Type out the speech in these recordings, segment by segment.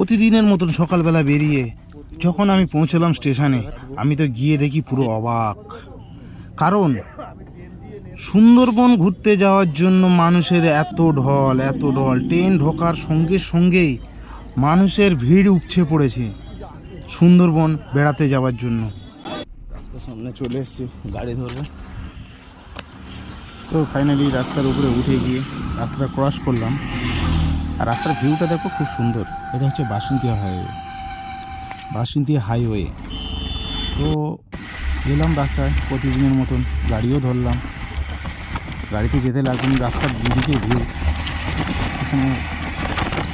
প্রতিদিনের মতন সকালবেলা বেরিয়ে যখন আমি পৌঁছলাম স্টেশনে, আমি তো গিয়ে দেখি পুরো অবাক। কারণ সুন্দরবন ঘুরতে যাওয়ার জন্য মানুষের এত ঢল, ট্রেন ঢোকার সঙ্গে সঙ্গেই মানুষের ভিড় উপচে পড়েছে সুন্দরবন বেড়াতে যাওয়ার জন্য। রাস্তার সামনে চলে এসেছি, গাড়ি ধরবো। তো ফাইনালি রাস্তার উপরে উঠে গিয়ে রাস্তাটা ক্রস করলাম। আর রাস্তার ভিউটা দেখো, খুব সুন্দর। এটা হচ্ছে বাসন্তিয়া হাইওয়ে। তো গেলাম রাস্তায় প্রতিদিনের মতন, গাড়িও ধরলাম। গাড়িতে যেতে লাগলাম, রাস্তার দুদিকে ভিউ এখানে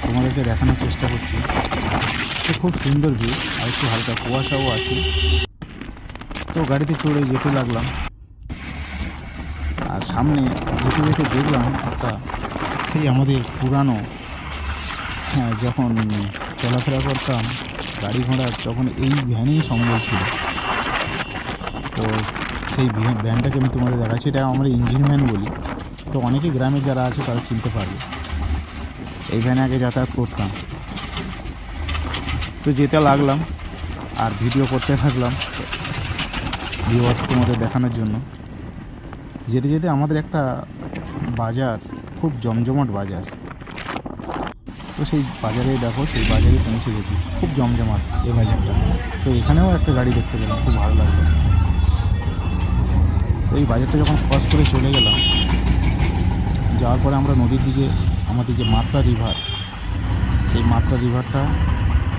তোমাদেরকে দেখানোর চেষ্টা করছি। তো খুব সুন্দর ভিউ, আর একটু হালকা কুয়াশাও আছে। তো গাড়িতে চড়ে যেতে লাগলাম, আর সামনে যেতে যেতে দেখলাম একটা সেই আমাদের পুরানো, যখন চলাফেরা করতাম গাড়ি ঘোড়া, তখন এই ভ্যানেই সম্বল ছিল। তো সেই ভ্যানটাকে আমি তোমাদের দেখাচ্ছি। এটা আমরা ইঞ্জিন ভ্যান বলি। তো অনেকে গ্রামে যারা আছে তারা চিনতে পারবে। এই ভ্যানে আগে যাতায়াত করতাম। তো যেতে লাগলাম আর ভিডিও করতে থাকলাম ভিউয়ার্স তোমাদের দেখানোর জন্য। যেতে যেতে আমাদের একটা বাজার, খুব জমজমাট বাজার। তো সেই বাজারে দেখো, সেই বাজারে পৌঁছে গেছি। খুব জমজমাট এই বাজারটা। তো এখানেও একটা গাড়ি দেখতে পেলাম, খুব ভালো লাগলো। তো এই বাজারটা যখন ক্রস করে চলে গেলাম, যাওয়ার পরে আমরা নদীর দিকে, আমাদের যে মাত্রা রিভার, সেই মাত্রা রিভারটা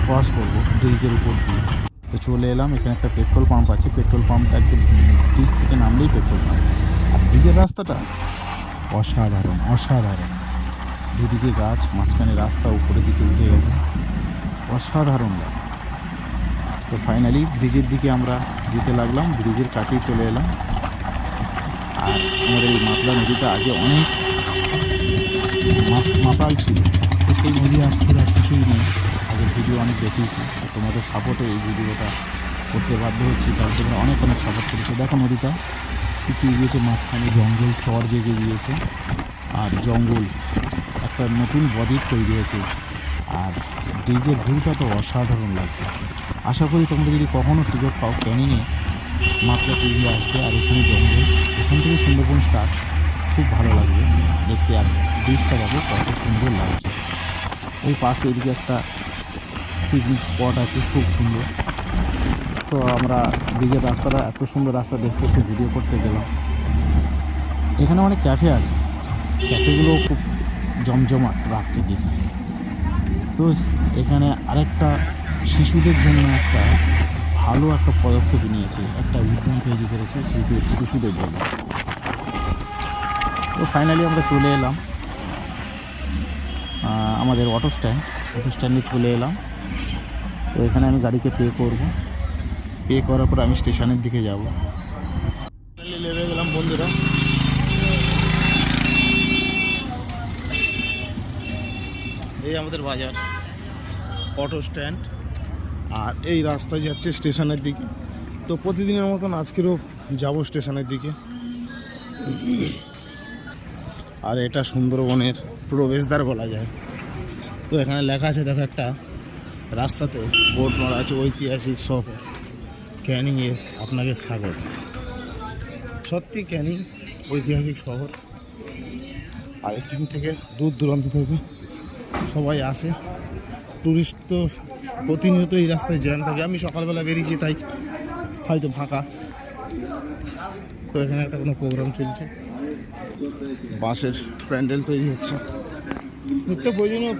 ক্রস করবো ব্রিজের উপর দিয়ে। তো চলে এলাম, এখানে একটা পেট্রোল পাম্প আছে। পেট্রোল পাম্পটা একদম ব্রিজ থেকে নামলেই পেট্রোল পাম্প। আর ব্রিজের রাস্তাটা অসাধারণ। দুদিকে গাছ, মাঝখানে রাস্তা উপরের দিকে উঠে গেছে, অসাধারণ লাগে। তো ফাইনালি ব্রিজের দিকে আমরা যেতে লাগলাম, ব্রিজের কাছেই চলে এলাম। আর আমাদের এই মাতলা নদীটা আগে অনেক মাতাল ছিল। তো সেই নদী আজকে আর কিছুই নেই। আগের ভিডিও অনেক দেখিয়েছি, আর তোমাদের সাপোর্টে এই ভিডিওটা করতে বাধ্য হচ্ছি, কারণ তোমরা অনেক সাপোর্ট করেছো। দেখো নদীটা শুকিয়ে গিয়েছে, মাঝখানে জঙ্গল, চর জেগে গিয়েছে, আর জঙ্গল একটা নতুন বদ্বীপ তৈরি হয়েছে। আর ব্রিজের ভিউটা তো অসাধারণ লাগছে। আশা করি তোমরা যদি কখনও সুযোগ পাও, ক্যানিংয়ে মাত্রা টিভি আসবে। আর এখানে জঙ্গল, এখান থেকে সুন্দরবন স্টার্ট, খুব ভালো লাগবে দেখতে। আর ব্রিজটা দেখো কত সুন্দর লাগছে। এই পাশে এদিকে একটা পিকনিক স্পট আছে, খুব সুন্দর। তো আমরা ব্রিজের রাস্তাটা, এত সুন্দর রাস্তা দেখতে একটু ভিডিও করতে গেলাম। এখানে অনেক ক্যাফে আছে, ক্যাফেগুলোও খুব জমজমাট রাত্রির দিকে। তো এখানে আরেকটা শিশুদের জন্য একটা ভালো একটা পদক্ষেপ নিয়েছে, একটা উদ্যান তৈরি করেছে শিশুদের জন্য। তো ফাইনালি আমরা চলে এলাম আমাদের অটো স্ট্যান্ডে চলে এলাম। তো এখানে আমি গাড়িকে পে করব। পে করার পর আমি স্টেশনের দিকে যাব। নেমে গেলাম বন্ধুরা। এই আমাদের বাজার, অটো স্ট্যান্ড, আর এই রাস্তায় যাচ্ছে স্টেশনের দিকে। তো প্রতিদিনের মতন আজকেরও যাব স্টেশনের দিকে। আর এটা সুন্দরবনের প্রবেশদ্বার বলা যায়। তো এখানে লেখা আছে, দেখো একটা রাস্তাতে বোর্ড মারা আছে, ঐতিহাসিক শহর ক্যানিংয়ে আপনাকে স্বাগত। সত্যি ক্যানিং ঐতিহাসিক শহর। আর এখান থেকে দূর দূরান্ত থেকে সবাই আসে, টুরিস্ট। তো প্রতিনিয়ত এই রাস্তায় জ্যাম থাকে। আমি সকালবেলা বেরিয়েছি, তাই হয়তো ফাঁকা। তো এখানে একটা কোনো প্রোগ্রাম চলছে, বাসের প্যান্ডেল তৈরি হচ্ছে। নিত্য প্রয়োজনীয়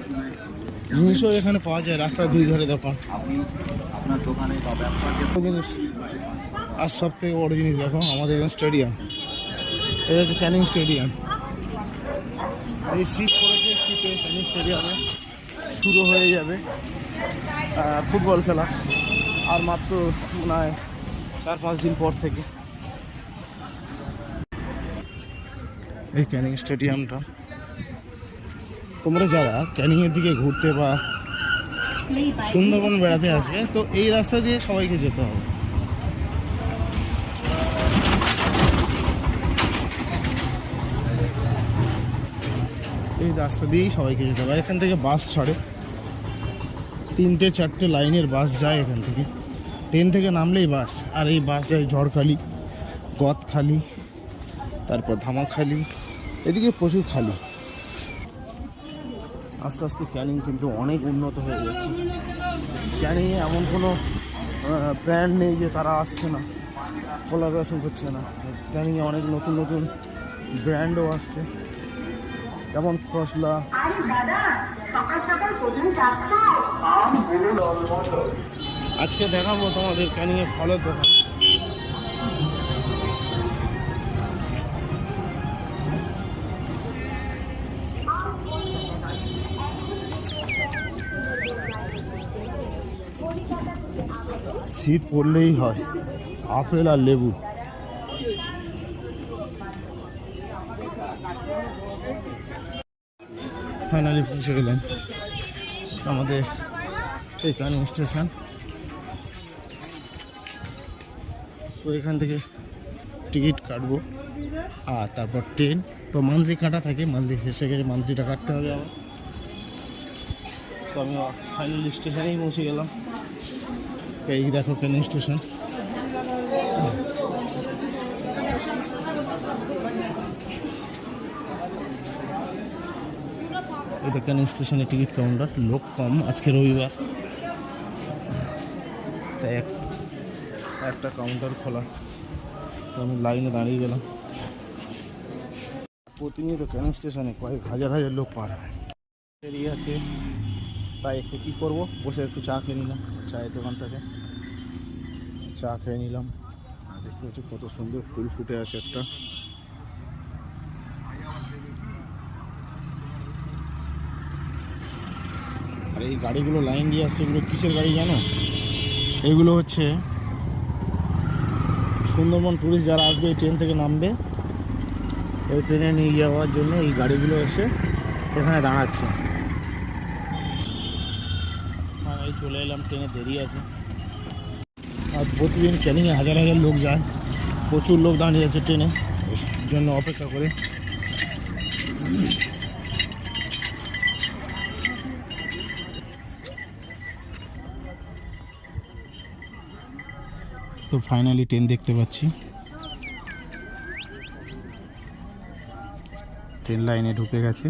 জিনিসও এখানে পাওয়া যায়, রাস্তার দুই ধারে দোকান। জিনিস, আর সব থেকে বড় জিনিস দেখো, আমাদের এখানে স্টেডিয়াম। এটা হচ্ছে ক্যানিং স্টেডিয়াম। এই শীত পড়েছে, শীতে ক্যানিং স্টেডিয়ামে শুরু হয়ে যাবে ফুটবল খেলা। আর মাত্র মনে হয় 4-5 দিন পর থেকে এই ক্যানিং স্টেডিয়ামটা। তোমরা যারা ক্যানিংয়ের দিকে ঘুরতে বা সুন্দরবন বেড়াতে আসবে, তো এই রাস্তা দিয়ে সবাইকে যেতে হবে। এই রাস্তা দিয়েই সবাইকে যেতে হবে। এখান থেকে বাস ছাড়ে, 3টে 4টে লাইনের বাস যায় এখান থেকে। ট্রেন থেকে নামলেই বাস, আর এই বাস যায় ঝড়খালি, গদখালি, তারপর ধামাখালি, এদিকে প্রচুর খালি। আস্তে আস্তে ক্যানিং কিন্তু অনেক উন্নত হয়ে যাচ্ছে। ক্যানিংয়ে এমন কোনো ব্র্যান্ড নেই যে তারা আসছে না, কোলাবোরেশন করছে না। ক্যানিংয়ে অনেক নতুন নতুন ব্র্যান্ডও আসছে, যেমন খসলা। আজকে দেখাবো তোমাদের ক্যানিংয়ে ফলের দোকান। শীত পড়লেই হয় আপেল আর লেবু। ফাইনালি পৌঁছে গেলাম আমাদের এই ক্যানিং স্টেশন। তো এখান থেকে টিকিট কাটবো আর তারপর ট্রেন। তো মান্থলি কাটা থাকে, মান্থলি শেষে গেলে মান্থলিটা কাটতে হবে আবার। তো আমি ফাইনালি স্টেশনেই পৌঁছে গেলাম। এই দেখো ক্যানিং স্টেশন। এটা ক্যানিং স্টেশনে টিকিট কাউন্টার, লোক কম, আজকে রবিবার তাই একটা কাউন্টার খোলা। তো আমি লাইনে দাঁড়িয়ে গেলাম। প্রতিনিয়ত ক্যানিং স্টেশনে কয়েক হাজার হাজার লোক পার হয়। বেরিয়ে আছে, তাই একটু কী করবো, বসে একটু চা খেয়ে নিলাম চায়ের দোকানটাকে। চা খেয়ে নিলাম। আর দেখতে পাচ্ছি কত সুন্দর ফুল ফুটে আছে একটা। আর এই গাড়িগুলো লাইন দিয়ে আসছে, এগুলো কিসের গাড়ি জানো? এগুলো হচ্ছে সুন্দরবন ট্যুরিস্ট যারা আসবে, এই ট্রেন থেকে নামবে, এই ট্রেনে নিয়ে যাওয়ার জন্য এই গাড়িগুলো এসে এখানে দাঁড়াচ্ছে। এই চলে এলাম, ট্রেনে দেরি আছে। আর প্রতিদিন ক্যানিংয়ে হাজার হাজার লোক যায়, প্রচুর লোক দাঁড়িয়ে আছে ট্রেনে জন্য অপেক্ষা করে। তো ফাইনালি ট্রেন দেখতে পাচ্ছি, ট্রেন লাইনে ঢুকে গেছে।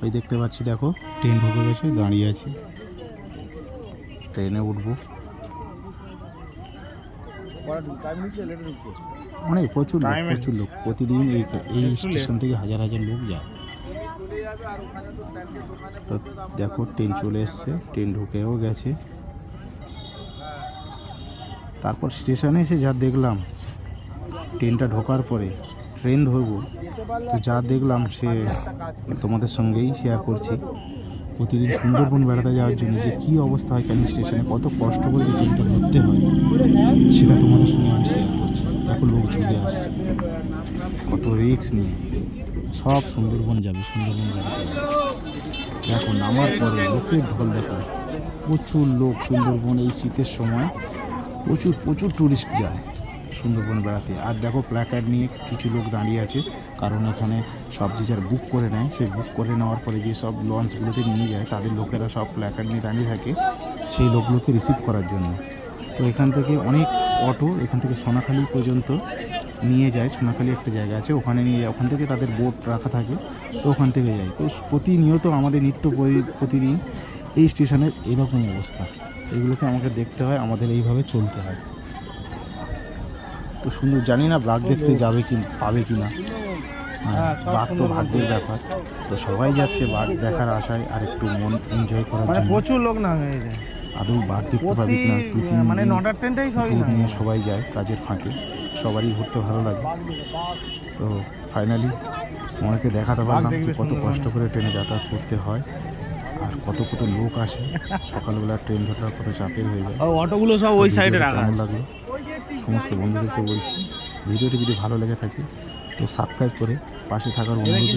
ওই দেখতে পাচ্ছি, দেখো ট্রেন ঢুকে গেছে, দাঁড়িয়ে আছে। ট্রেনে উঠবো। অনেক প্রচুর লোক প্রতিদিন এই স্টেশন থেকে হাজার হাজার লোক যায়। তো দেখো ট্রেন চলে এসছে, ট্রেন ঢুকেও গেছে। তারপর স্টেশনে এসে যা দেখলাম, ট্রেনটা ঢোকার পরে ট্রেন ধরবো, তো যা দেখলাম সে তোমাদের সঙ্গেই শেয়ার করছি। প্রতিদিন সুন্দরবন বেড়াতে যাওয়ার জন্য যে কী অবস্থা হয় ক্যানিং স্টেশনে, কত কষ্ট করে যে ট্রেনটা ধরতে হয়, সেটা তোমাদের সঙ্গে আমি শেয়ার করছি। দেখো লোক চলে আসছে, কত রিস্ক নিয়ে সব সুন্দরবন যাবে, সুন্দরবন বেড়াতে যাবে। দেখো নামার পরে লোকের ঢল দেখো, প্রচুর লোক। সুন্দরবন এই শীতের সময় প্রচুর টুরিস্ট যায় সুন্দরবন বেড়াতে। আর দেখো প্ল্যাকার্ড নিয়ে কিছু লোক দাঁড়িয়ে আছে, কারণ এখানে সব যে যার বুক করে নেয়, সেই বুক করে নেওয়ার পরে যে সব লঞ্চগুলোতে নিয়ে যায়, তাদের লোকেরা সব প্ল্যাকার্ড নিয়ে দাঁড়িয়ে থাকে সেই লোকগুলোকে রিসিভ করার জন্য। তো এখান থেকে অনেক অটো এখান থেকে সোনাখালি পর্যন্ত নিয়ে যায়। সোনাখালি একটা জায়গা আছে, ওখানে নিয়ে যায়, ওখান থেকে তাদের বোট রাখা থাকে, তো ওখান থেকে যায়। তো প্রতিনিয়ত আমাদের প্রতিদিন এই স্টেশনের এরকম অবস্থা, এগুলোকে আমাকে দেখতে হয়, আমাদের এইভাবে চলতে হয়। তো সুন্দর, জানি না বাঘ দেখতে যাবে কি পাবে কি না। বাঘ তো ভাগ্যের ব্যাপার। তো সবাই যাচ্ছে বাঘ দেখার আশায় আর একটু মন এনজয় করার জন্য। প্রচুর লোক না হয়ে যায়, আদৌ বাঘ দেখতে পাবি না, মানে 9টার ট্রেনটাই সবই না নিয়ে সবাই যায় কাজের ফাঁকে, সবারই ঘুরতে ভালো লাগে। তো ফাইনালি তোমাকে দেখাতে পারলাম যে কত কষ্ট করে ট্রেনে যাতায়াত করতে হয় আর কত লোক আসে। সকালবেলা ট্রেন ধরা কত চাপের হয়ে যায়। অটোগুলো সব ওই সাইডে রাখা কেমন লাগলো সমস্ত বন্ধুদেরকে বলছি, ভিডিওটি যদি ভালো লেগে থাকে তো সাবস্ক্রাইব করে পাশে থাকার অনুরোধ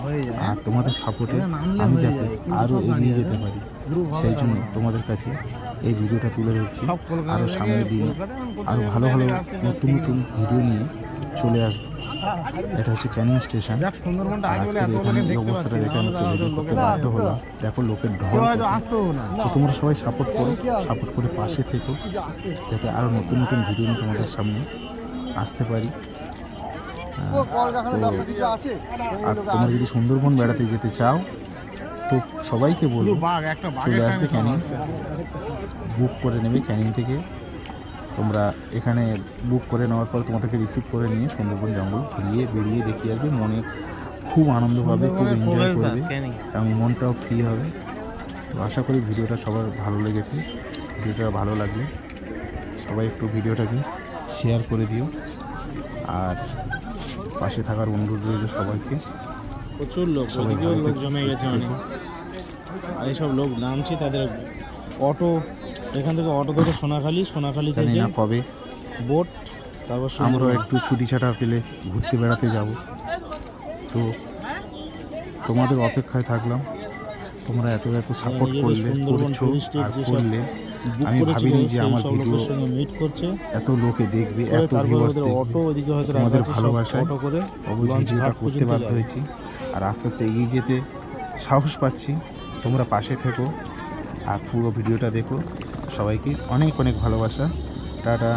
রইল। আর তোমাদের সাপোর্টে আমি যাতে আরও এগিয়ে যেতে পারি, সেই জন্য তোমাদের কাছে এই ভিডিওটা তুলে ধরছি। আরও সামনের দিনে আরও ভালো নতুন ভিডিও নিয়ে চলে আসবো। এটা হচ্ছে ক্যানিং স্টেশন। দেখ সুন্দরবনটা আর আগে বলে আজকের এত এখানে লোকে এই দেখতে অবস্থাটা পাচ্ছি দেখে আমি না, একটু ভিডিও করতে বাধ্য হলাম। দেখো লোকের ঢল কেউ হয়তো কত। আসতো না। তো তোমরা সবাই সাপোর্ট করো, সাপোর্ট করে পাশে থেকো, যাতে আরও নতুন নতুন ভিডিও নিয়ে তোমাদের সামনে আসতে পারি। তো আর তোমরা যদি সুন্দরবন বেড়াতে যেতে চাও তো সবাইকে শুধু বলবো বাঘ, একটা বাঘের চলে আসবে টানে ক্যানিং, সব আসছে। বুক করে নেবে ক্যানিং থেকে। তোমরা এখানে বুক করে নেওয়ার পর তোমাদেরকে রিসিভ করে নিয়ে সুন্দরবন জঙ্গল ঘুরিয়ে বেরিয়ে দেখিয়ে আসবে। মনে খুব আনন্দ পাবে, খুব সুন্দরবনের এনজয় প্রবেশদ্বার, করবে ক্যানিং। এবং মনটাও ফ্রি হবে। তো আশা করি ভিডিওটা সবার ভালো লেগেছে। ভিডিওটা ভালো লাগলে সবাই একটু ভিডিওটাকে শেয়ার করে দিও, আর পাশে থাকার অনুরোধ রইল সবাইকে। প্রচুর লোক, সবাই ওইদিকেও ভালো লোক থেকো, জমে গেছে সুস্থ অনেক। থেকো। আর এইসব লোক নামছি, তাদের অটো, এখান থেকে অটো ধরে সোনাখালি, সোনাখালি জানি থেকে না কবে বোট, তারপর আমরাও সুন্দরবন। একটু ছুটি ছাটা পেলে ঘুরতে বেড়াতে যাব। তো তোমাদের অপেক্ষায় থাকলাম। তোমরা এত এত সাপোর্ট নিজেদের করলে, সুন্দরবন করছো টুরিস্টের আর যেসব করলে। বুক আমি করেছিল, ভাবিনি যে সেই আমার সব ভিডিও লোকের সঙ্গে মিট করছে। এত লোকে দেখবে, করে এত তারপর ভিউয়ার্স ওদের দেখবে। অটো ওইদিকে হয়তো তোমাদের রাখা আছে, সব ভালোবাসায় অটো করে লঞ্চ ভিডিওটা ঘাট করতে পর্যন্ত বাধ্য যাবে। হয়েছি, আর আস্তে আস্তে এগিয়ে যেতে সাহস পাচ্ছি। তোমরা পাশে থেকো আর পুরো ভিডিওটা দেখো। সবাইকে অনেক অনেক ভালোবাসা। টাটা।